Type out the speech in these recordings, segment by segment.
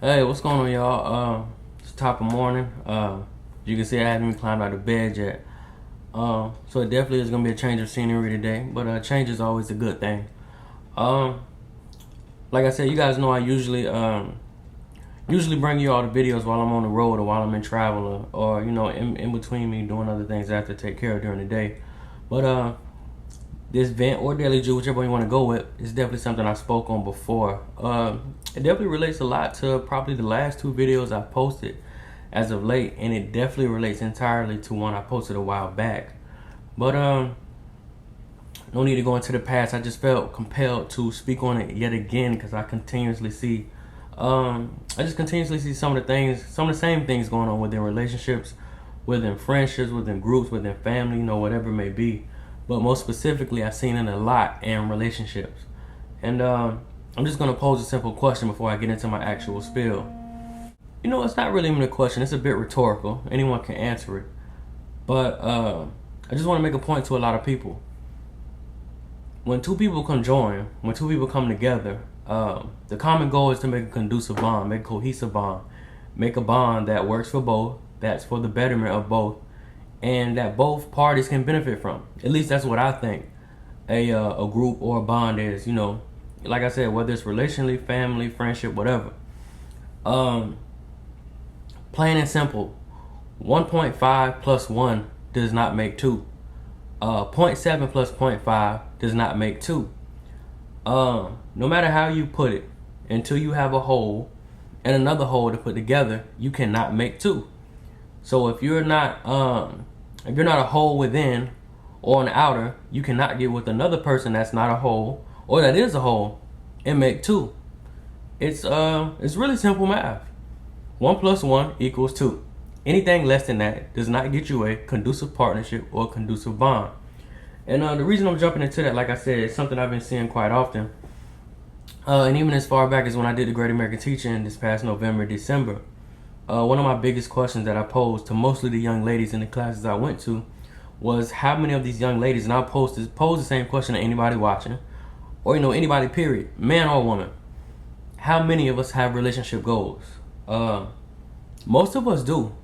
Hey, what's going on, y'all? It's top of morning. You can see I haven't even climbed out of bed yet. So it definitely is gonna be a change of scenery today, but change is always a good thing. Um, like I said, you guys know I usually bring you all the videos while I'm on the road or while I'm in travel or in between me doing other things I have to take care of during the day. But this vent or daily Jew, whichever one you want to go with, is definitely something I spoke on before. It definitely relates a lot to probably the last two videos I posted as of late, and it definitely relates entirely to one I posted a while back. But no need to go into the past. I just felt compelled to speak on it yet again because I just continuously see some of the same things going on within relationships, within friendships, within groups, within family, whatever it may be. But most specifically, I've seen it a lot in relationships. And I'm just going to pose a simple question before I get into my actual spiel. It's not really even a question. It's a bit rhetorical. Anyone can answer it. But I just want to make a point to a lot of people. When two people conjoin, when two people come together, the common goal is to make a conducive bond, make a cohesive bond, make a bond that works for both, that's for the betterment of both, and that both parties can benefit from. At least that's what I think a group or a bond is. Like I said, whether it's relationally, family, friendship, whatever. Plain and simple, 1.5 plus 1 does not make 2. 0.7 plus 0.5 does not make 2. No matter how you put it, until you have a whole and another whole to put together, you cannot make 2. So if you're not a whole within or an outer, you cannot get with another person that's not a whole or that is a whole and make 2. It's really simple math. 1 plus 1 equals 2. Anything less than that does not get you a conducive partnership or conducive bond. And the reason I'm jumping into that, like I said, is something I've been seeing quite often. And even as far back as when I did the Great American Teaching this past November, December, one of my biggest questions that I posed to mostly the young ladies in the classes I went to was how many of these young ladies, and I'll pose the same question to anybody watching, or anybody period, man or woman, how many of us have relationship goals? Most of us do.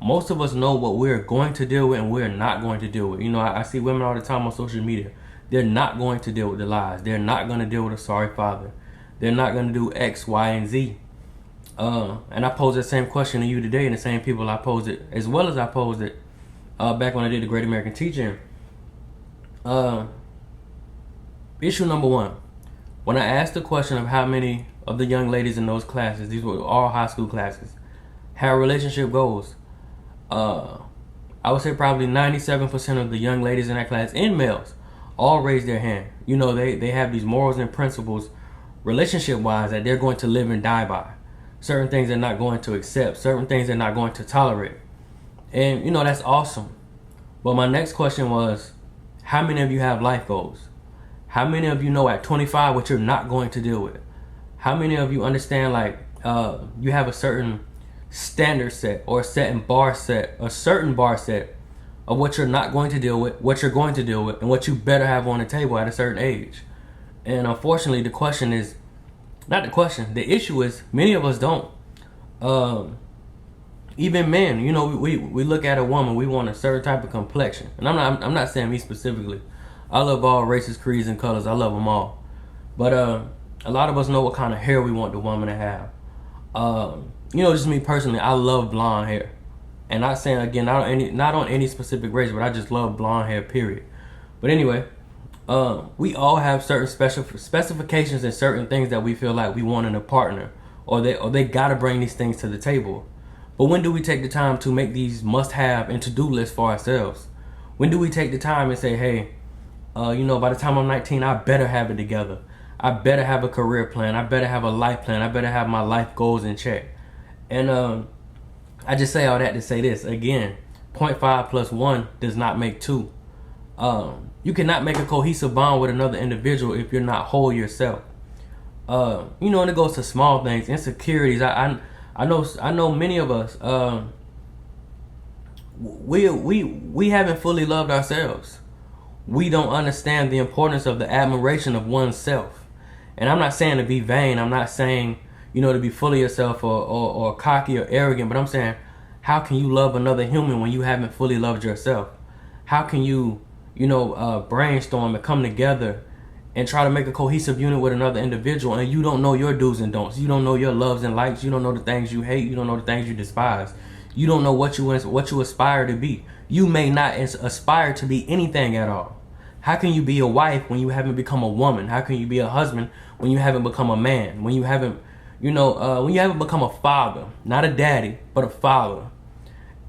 Most of us know what we're going to deal with and we're not going to deal with. I see women all the time on social media. They're not going to deal with the lies. They're not going to deal with a sorry father. They're not going to do X, Y, and Z. And I posed that same question to you today, and the same people I posed it, as well as I posed it back when I did the Great American Teaching. Issue number one. When I asked the question of how many of the young ladies in those classes, these were all high school classes, had relationship goals, I would say probably 97% of the young ladies in that class and males all raised their hand. They have these morals and principles relationship wise that they're going to live and die by. Certain things they're not going to accept, certain things they're not going to tolerate. And that's awesome. But my next question was, how many of you have life goals? How many of you know at 25 what you're not going to deal with? How many of you understand you have a certain standard set or a certain bar set of what you're not going to deal with, what you're going to deal with, and what you better have on the table at a certain age? And unfortunately, the issue is many of us don't. Even men, we look at a woman, we want a certain type of complexion. And I'm not saying me specifically. I love all races, creeds, and colors. I love them all. But a lot of us know what kind of hair we want the woman to have. Just me personally, I love blonde hair. And not saying, again, not on any specific race, but I just love blonde hair, period. But anyway, we all have certain special specifications and certain things that we feel like we want in a partner, or they gotta bring these things to the table. But when do we take the time to make these must-have and to-do lists for ourselves? When do we take the time and say, hey, by the time I'm 19, I better have it together. I better have a career plan. I better have a life plan. I better have my life goals in check. And I just say all that to say this again: 0.5 plus 1 does not make 2. You cannot make a cohesive bond with another individual if you're not whole yourself. And it goes to small things, insecurities. I know many of us. We haven't fully loved ourselves. We don't understand the importance of the admiration of oneself. And I'm not saying to be vain. I'm not saying, to be full of yourself or cocky or arrogant. But I'm saying, how can you love another human when you haven't fully loved yourself? How can you, brainstorm and come together and try to make a cohesive unit with another individual, and you don't know your do's and don'ts? You don't know your loves and likes. You don't know the things you hate. You don't know the things you despise. You don't know what you aspire to be. You may not aspire to be anything at all. How can you be a wife when you haven't become a woman? How can you be a husband when you haven't become a man? When you haven't, when you haven't become a father, not a daddy, but a father.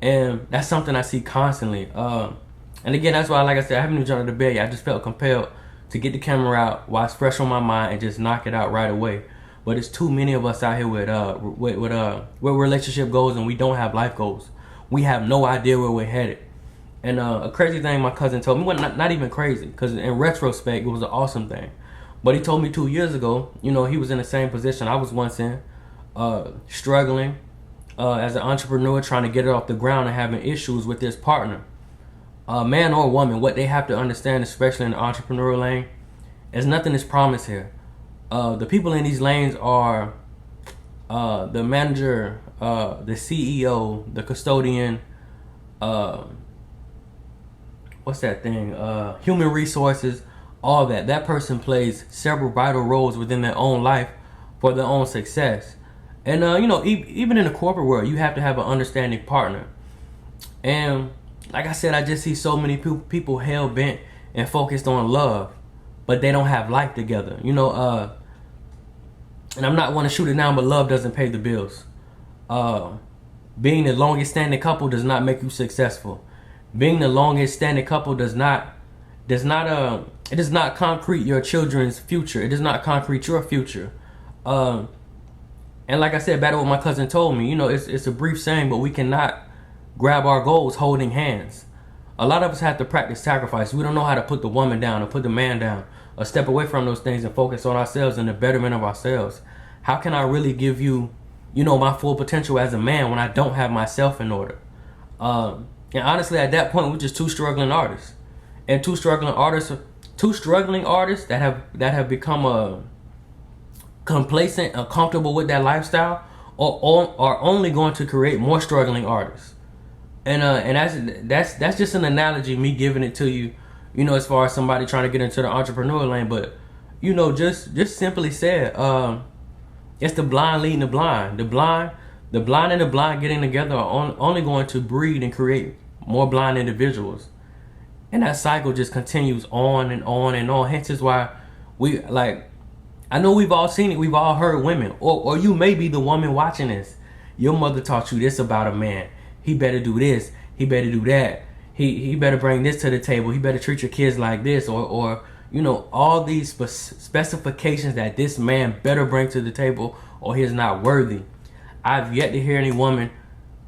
And that's something I see constantly. And again, that's why, like I said, I haven't even jumped into bed yet. I just felt compelled to get the camera out while it's fresh on my mind and just knock it out right away. But it's too many of us out here with where relationship goals, and we don't have life goals. We have no idea where we're headed. And a crazy thing my cousin told me, well, not even crazy, because in retrospect, it was an awesome thing. But he told me 2 years ago, he was in the same position I was once in, struggling as an entrepreneur, trying to get it off the ground and having issues with his partner. Man or woman, what they have to understand, especially in the entrepreneurial lane, is nothing is promised here. The people in these lanes are the manager, the CEO, the custodian, what's that thing? Human resources, all that. That person plays several vital roles within their own life for their own success. And even in the corporate world, you have to have an understanding partner. And like I said, I just see so many people hell bent and focused on love, but they don't have life together. And I'm not want to shoot it down, but love doesn't pay the bills. Being the longest standing couple does not make you successful. Being the longest standing couple it does not concrete your children's future. It does not concrete your future. And like I said, back to what my cousin told me, it's a brief saying, but we cannot grab our goals holding hands. A lot of us have to practice sacrifice. We don't know how to put the woman down or put the man down or step away from those things and focus on ourselves and the betterment of ourselves. How can I really give you, my full potential as a man when I don't have myself in order? And honestly, at that point, we're just two struggling artists. And two struggling artists that have become complacent and comfortable with that lifestyle are only going to create more struggling artists. And that's just an analogy, me giving it to you, as far as somebody trying to get into the entrepreneur lane. But just simply said, it's the blind leading the blind. The blind and the blind getting together are only going to breed and create more blind individuals. And that cycle just continues on and on and on. Hence is why I know we've all seen it. We've all heard women, or you may be the woman watching this. Your mother taught you this about a man. He better do this. He better do that. He better bring this to the table. He better treat your kids like this, or all these specifications that this man better bring to the table, or he is not worthy. I've yet to hear any woman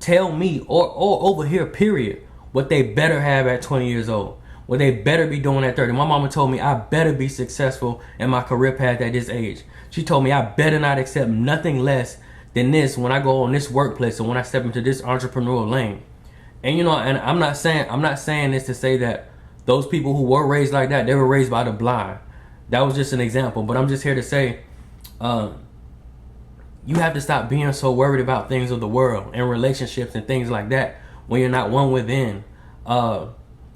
tell me or over here, period, what they better have at 20 years old, what they better be doing at 30. My mama told me I better be successful in my career path at this age. She told me I better not accept nothing less than this when I go on this workplace and when I step into this entrepreneurial lane. And and I'm not saying this to say that those people who were raised like that, they were raised by the blind. That was just an example. But I'm just here to say, you have to stop being so worried about things of the world and relationships and things like that when you're not one within. I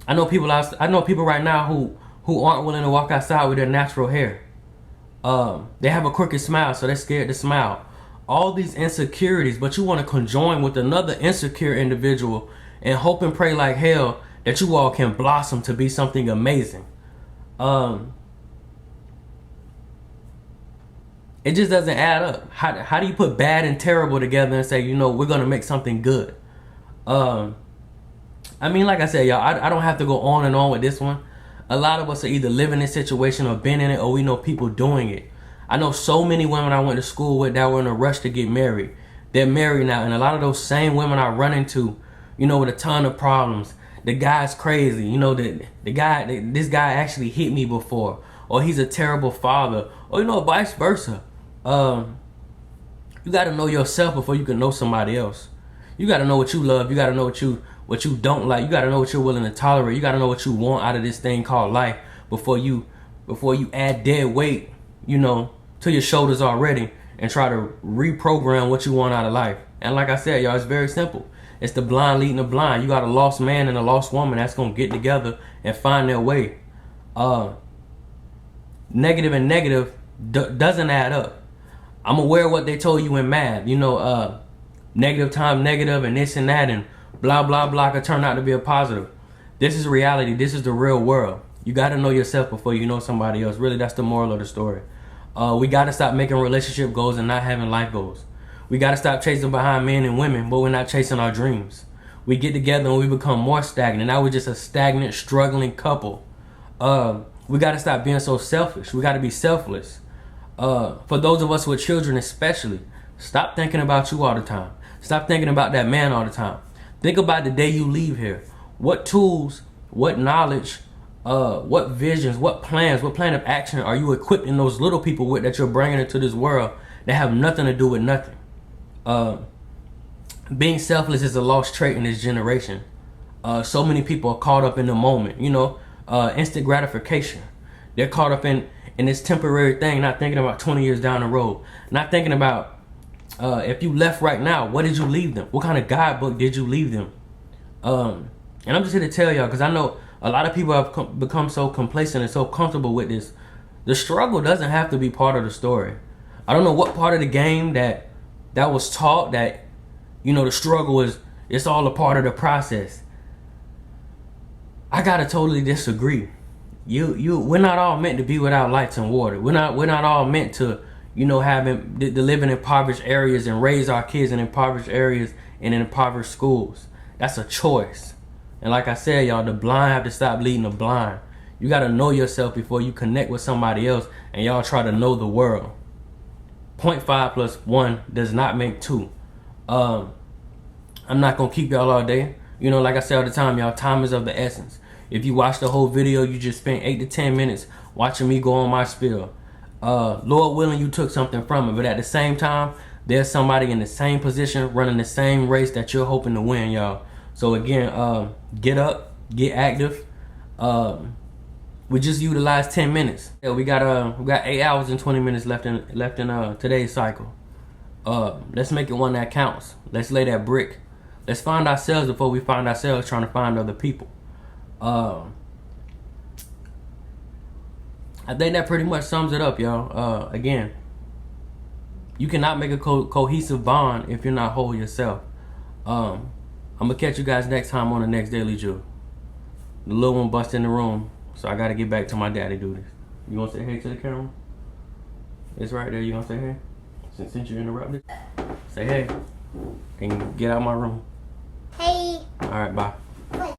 know people right now who aren't willing to walk outside with their natural hair. They have a crooked smile, so they're scared to smile. All these insecurities, but you want to conjoin with another insecure individual and hope and pray like hell that you all can blossom to be something amazing. It just doesn't add up. How do you put bad and terrible together and say, we're going to make something good? Like I said, y'all, I don't have to go on and on with this one. A lot of us are either living this situation or been in it, or we know people doing it. I know so many women I went to school with that were in a rush to get married. They're married now, and a lot of those same women I run into, with a ton of problems. The guy's crazy, this guy actually hit me before, or he's a terrible father, or vice versa. You got to know yourself before you can know somebody else. You got to know what you love. You got to know what you don't like. You got to know what you're willing to tolerate. You got to know what you want out of this thing called life before you add dead weight, to your shoulders already, and try to reprogram what you want out of life. And like I said, y'all, it's very simple. It's the blind leading the blind. You got a lost man and a lost woman that's gonna get together and find their way. Negative and negative doesn't add up. I'm aware of what they told you in math. You know, negative times negative and this and that and blah blah blah could turn out to be a positive. This is reality. This is the real world. You got to know yourself before you know somebody else. Really, that's the moral of the story. We got to stop making relationship goals and not having life goals. We got to stop chasing behind men and women, but we're not chasing our dreams. We get together and we become more stagnant. Now we're just a stagnant, struggling couple. We got to stop being so selfish. We got to be selfless. For those of us with children especially, stop thinking about you all the time. Stop thinking about that man all the time. Think about the day you leave here. What tools, what knowledge, what visions, what plans, what plan of action are you equipping those little people with that you're bringing into this world that have nothing to do with nothing? Being selfless is a lost trait in this generation. So many people are caught up in the moment, you know, instant gratification. They're caught up in this temporary thing, not thinking about 20 years down the road, not thinking about if you left right now, what did you leave them? What kind of guidebook did you leave them? And I'm just here to tell y'all, because I know a lot of people have become so complacent and so comfortable with this. The struggle doesn't have to be part of the story. I don't know what part of the game that was taught that, you know, the struggle it's all a part of the process. I gotta totally disagree. We're not all meant to be without lights and water. We're not all meant to, you know, to live in impoverished areas and raise our kids in impoverished areas and in impoverished schools. That's a choice. And like I said, y'all, the blind have to stop leading the blind. You got to know yourself before you connect with somebody else and y'all try to know the world. 0.5 plus 1 does not make 2. I'm not going to keep y'all all day. You know, like I say all the time, y'all, time is of the essence. If you watch the whole video, you just spent 8 to 10 minutes watching me go on my spiel. Lord willing, you took something from it. But at the same time, there's somebody in the same position running the same race that you're hoping to win, y'all. So again, get up, get active. We just utilized 10 minutes. Yeah, we got 8 hours and 20 minutes left in today's cycle. Let's make it one that counts. Let's lay that brick. Let's find ourselves before we find ourselves trying to find other people. I think that pretty much sums it up, y'all. Again, you cannot make a cohesive bond if you're not whole yourself. I'm gonna catch you guys next time on the next Daily Jew. The little one bust in the room, so I gotta get back to my daddy duties. You wanna say hey to the camera? It's right there. You gonna say hey? Since you interrupted, say hey and get out of my room. Hey. All right, bye.